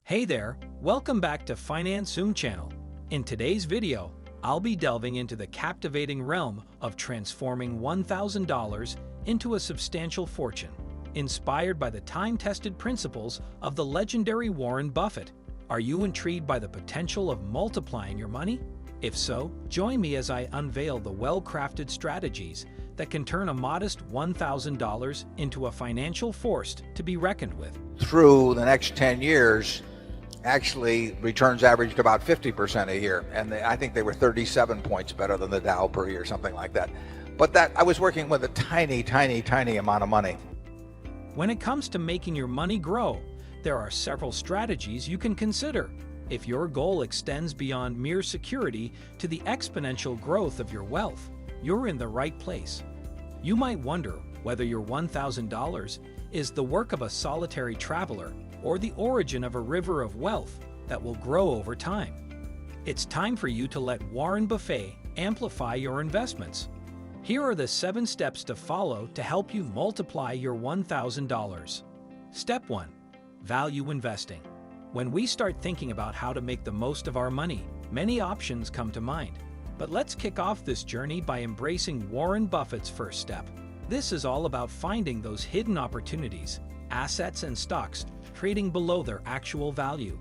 Hey there, welcome back to Finance Zoom channel. In today's video, I'll be delving into the captivating realm of transforming $1,000 into a substantial fortune, inspired by the time-tested principles of the legendary Warren Buffett. Are you intrigued by the potential of multiplying your money? If so, join me as I unveil the well-crafted strategies that can turn a modest $1,000 into a financial force to be reckoned with. Through the next 10 years, actually returns averaged about 50% a year, and I think they were 37 points better than the Dow per year, something like that. But that I was working with a tiny amount of money. When it comes to making your money grow, there are several strategies you can consider. If your goal extends beyond mere security to the exponential growth of your wealth, you're in the right place. You might wonder whether your $1,000 is the work of a solitary traveler or the origin of a river of wealth that will grow over time. It's time for you to let Warren Buffett amplify your investments. Here are the 7 steps to follow to help you multiply your $1,000. Step 1. Value investing. When we start thinking about how to make the most of our money, many options come to mind. But let's kick off this journey by embracing Warren Buffett's first step. This is all about finding those hidden opportunities, assets and stocks trading below their actual value.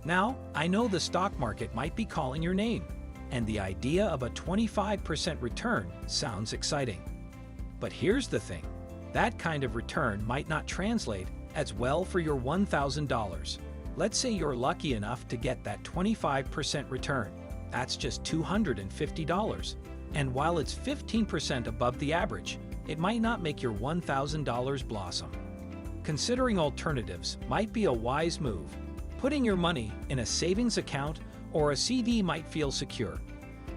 Now, I know the stock market might be calling your name, and the idea of a 25% return sounds exciting. But here's the thing, that kind of return might not translate as well for your $1,000. Let's say you're lucky enough to get that 25% return. That's just $250. And while it's 15% above the average, it might not make your $1,000 blossom. Considering alternatives might be a wise move. Putting your money in a savings account or a CD might feel secure,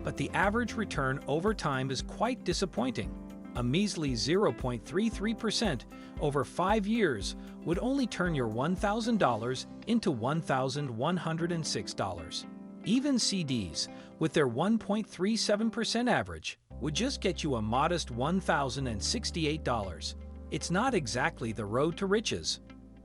but the average return over time is quite disappointing. A measly 0.33% over 5 years would only turn your $1,000 into $1,106. Even CDs, with their 1.37% average, would just get you a modest $1,068. It's not exactly the road to riches.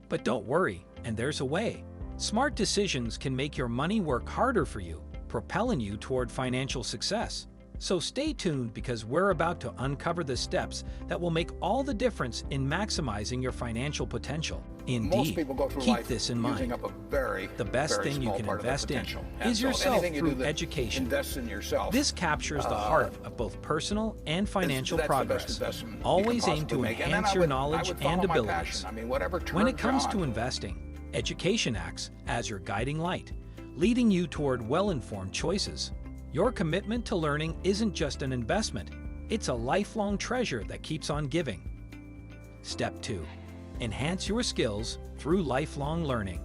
But don't worry, and there's a way. Smart decisions can make your money work harder for you, propelling you toward financial success. So stay tuned because we're about to uncover the steps that will make all the difference in maximizing your financial potential. Most Indeed, people go through keep life this in mind. using up a very, The best very thing you small can part of their invest in potential. And is so yourself anything you do through that education. invests in yourself. This captures the heart of both personal and financial that's the best progress. investment you Always can aim to possibly make. And then enhance I your would knowledge follow and my abilities. passion. I mean, whatever When it turns comes you to on. investing, education acts as your guiding light, leading you toward well-informed choices. Your commitment to learning isn't just an investment, it's a lifelong treasure that keeps on giving. Step 2. Enhance your skills through lifelong learning.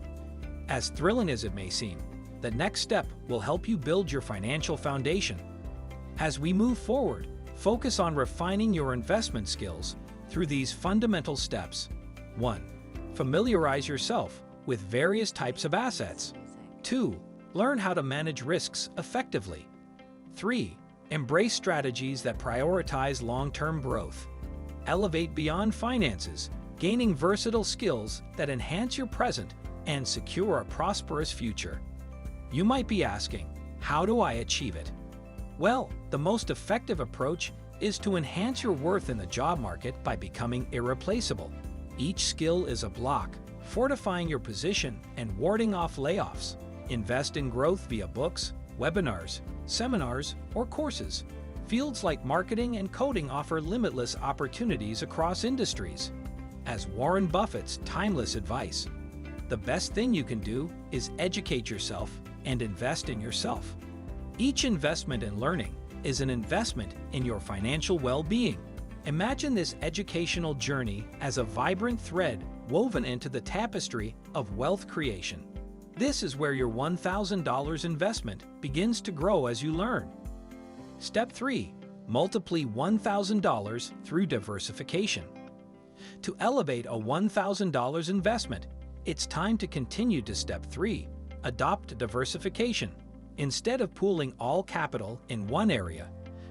As thrilling as it may seem, the next step will help you build your financial foundation. As we move forward, focus on refining your investment skills through these fundamental steps. 1. Familiarize yourself with various types of assets. 2. Learn how to manage risks effectively. 3. Embrace strategies that prioritize long-term growth. Elevate beyond finances, gaining versatile skills that enhance your present and secure a prosperous future. You might be asking, how do I achieve it? Well, the most effective approach is to enhance your worth in the job market by becoming irreplaceable. Each skill is a block, fortifying your position and warding off layoffs. Invest in growth via books, webinars, seminars, or courses. Fields like marketing and coding offer limitless opportunities across industries. As Warren Buffett's timeless advice, the best thing you can do is educate yourself and invest in yourself. Each investment in learning is an investment in your financial well-being. Imagine this educational journey as a vibrant thread woven into the tapestry of wealth creation. This is where your $1,000 investment begins to grow as you learn. Step 3. Multiply $1,000 through diversification. To elevate a $1,000 investment, it's time to continue to Step 3. Adopt diversification. Instead of pooling all capital in one area,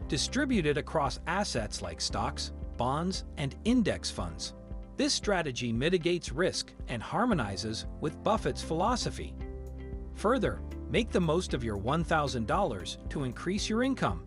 distribute it across assets like stocks, bonds, and index funds. This strategy mitigates risk and harmonizes with Buffett's philosophy. Further, make the most of your $1,000 to increase your income.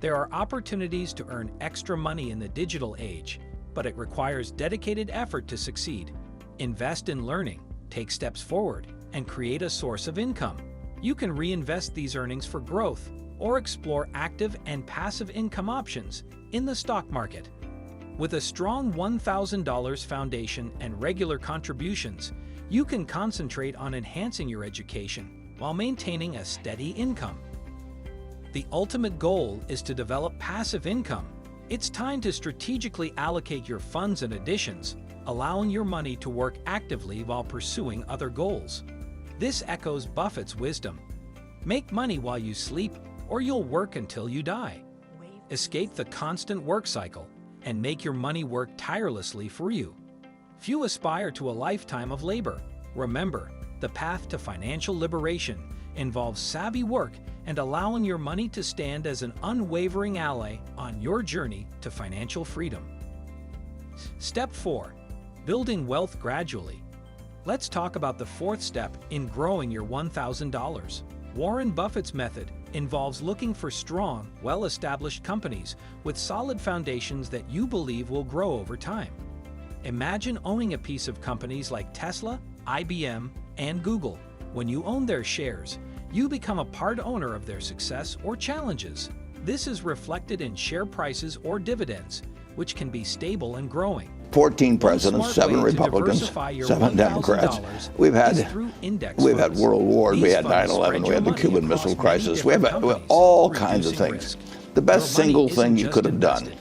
There are opportunities to earn extra money in the digital age, but it requires dedicated effort to succeed. Invest in learning, take steps forward, and create a source of income. You can reinvest these earnings for growth or explore active and passive income options in the stock market. With a strong $1,000 foundation and regular contributions, you can concentrate on enhancing your education while maintaining a steady income. The ultimate goal is to develop passive income. It's time to strategically allocate your funds and additions, allowing your money to work actively while pursuing other goals. This echoes Buffett's wisdom. Make money while you sleep, or you'll work until you die. Escape the constant work cycle and make your money work tirelessly for you. Few aspire to a lifetime of labor. Remember, the path to financial liberation involves savvy work and allowing your money to stand as an unwavering ally on your journey to financial freedom. Step 4. Building wealth gradually. Let's talk about the fourth step in growing your $1,000. Warren Buffett's method involves looking for strong, well-established companies with solid foundations that you believe will grow over time. Imagine owning a piece of companies like Tesla, IBM, and Google. When you own their shares, you become a part owner of their success or challenges. This is reflected in share prices or dividends, which can be stable and growing. 14 presidents, 7 Republicans, 7 Democrats. We've had world wars, we had 9/11, we had the Cuban Missile Crisis, we have all kinds of things. The best single thing you could have done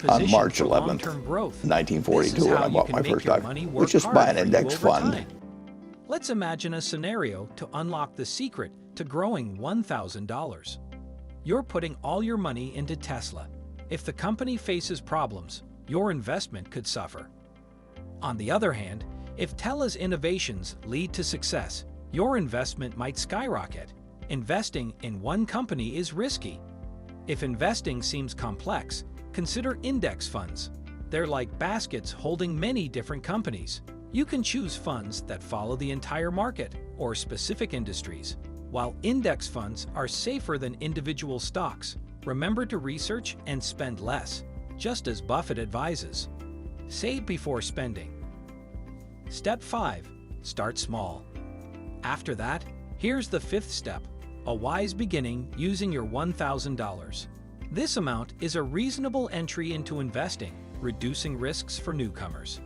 on March 11th, 1942, when I bought my first stock, was just buy an index fund. Let's imagine a scenario to unlock the secret to growing $1,000. You're putting all your money into Tesla. If the company faces problems, your investment could suffer. On the other hand, if Tesla's innovations lead to success, your investment might skyrocket. Investing in one company is risky. If investing seems complex, consider index funds. They're like baskets holding many different companies. You can choose funds that follow the entire market or specific industries. While index funds are safer than individual stocks, remember to research and spend less, just as Buffett advises. Save before spending. Step 5. Start small. After that, here's the fifth step, a wise beginning using your $1,000. This amount is a reasonable entry into investing, reducing risks for newcomers.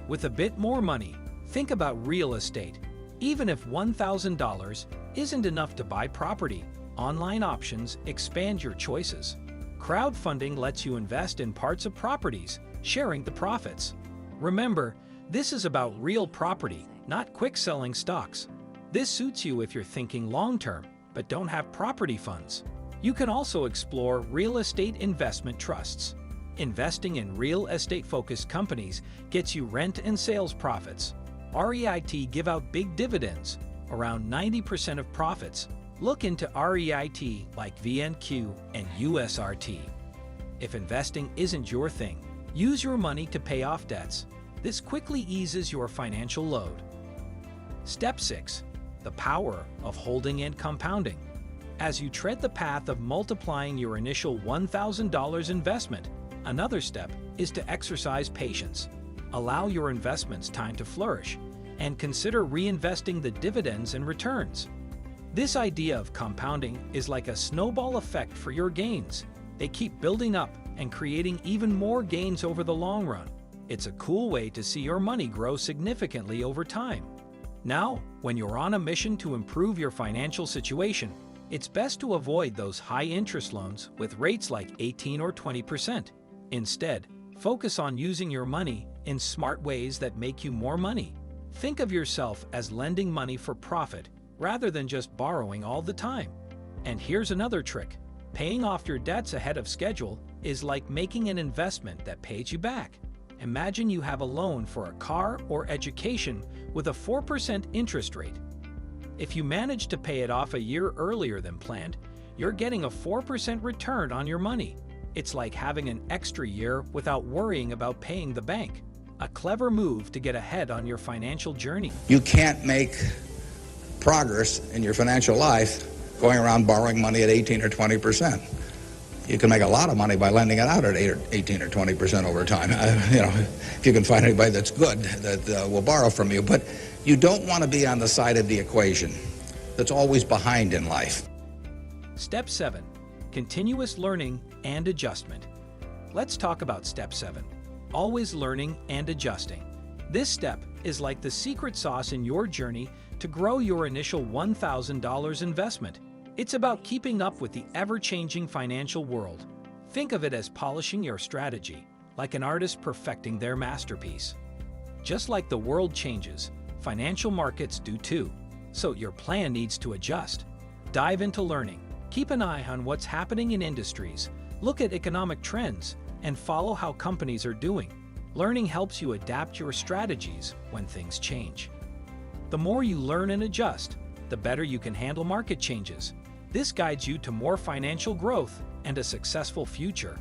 With a bit more money, think about real estate. Even if $1,000 isn't enough to buy property, online options expand your choices. Crowdfunding lets you invest in parts of properties, sharing the profits. Remember, this is about real property, not quick-selling stocks. This suits you if you're thinking long-term, but don't have property funds. You can also explore real estate investment trusts. Investing in real estate-focused companies gets you rent and sales profits. REIT give out big dividends, around 90% of profits. Look into REIT like VNQ and USRT. If investing isn't your thing, use your money to pay off debts. This quickly eases your financial load. Step 6. The power of holding and compounding. As you tread the path of multiplying your initial $1,000 investment, another step is to exercise patience. Allow your investments time to flourish, and consider reinvesting the dividends and returns. This idea of compounding is like a snowball effect for your gains. They keep building up and creating even more gains over the long run. It's a cool way to see your money grow significantly over time. Now, when you're on a mission to improve your financial situation, it's best to avoid those high-interest loans with rates like 18 or 20%. Instead, focus on using your money in smart ways that make you more money. Think of yourself as lending money for profit rather than just borrowing all the time. And here's another trick. Paying off your debts ahead of schedule is like making an investment that pays you back. Imagine you have a loan for a car or education with a 4% interest rate. If you manage to pay it off a year earlier than planned, you're getting a 4% return on your money. It's like having an extra year without worrying about paying the bank. a clever move to get ahead on your financial journey. You can't make progress in your financial life going around borrowing money at 18 or 20%. You can make a lot of money by lending it out at 18 or 20% over time. If you can find anybody that's good that will borrow from you. But you don't want to be on the side of the equation that's always behind in life. Step 7. Continuous learning and adjustment. Let's talk about Step 7. Always learning and adjusting. This step is like the secret sauce in your journey to grow your initial $1,000 investment. It's about keeping up with the ever-changing financial world. Think of it as polishing your strategy, like an artist perfecting their masterpiece. Just like the world changes, financial markets do too. So your plan needs to adjust. Dive into learning. Keep an eye on what's happening in industries. Look at economic trends and follow how companies are doing. Learning helps you adapt your strategies when things change. The more you learn and adjust, the better you can handle market changes. This guides you to more financial growth and a successful future.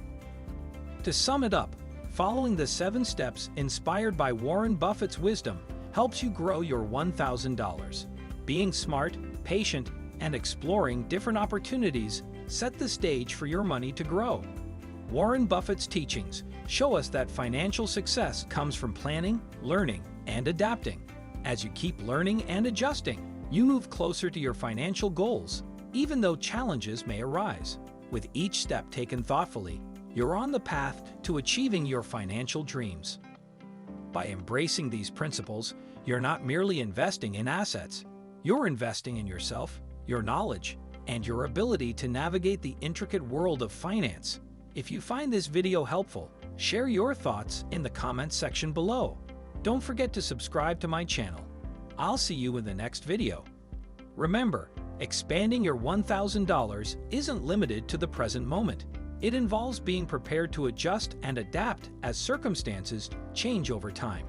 To sum it up, following the 7 steps inspired by Warren Buffett's wisdom helps you grow your $1,000. Being smart, patient, and exploring different opportunities set the stage for your money to grow. Warren Buffett's teachings show us that financial success comes from planning, learning, and adapting. As you keep learning and adjusting, you move closer to your financial goals, even though challenges may arise. With each step taken thoughtfully, you're on the path to achieving your financial dreams. By embracing these principles, you're not merely investing in assets. You're investing in yourself, your knowledge, and your ability to navigate the intricate world of finance. If you find this video helpful, share your thoughts in the comments section below. Don't forget to subscribe to my channel. I'll see you in the next video. Remember, expanding your $1,000 isn't limited to the present moment. It involves being prepared to adjust and adapt as circumstances change over time.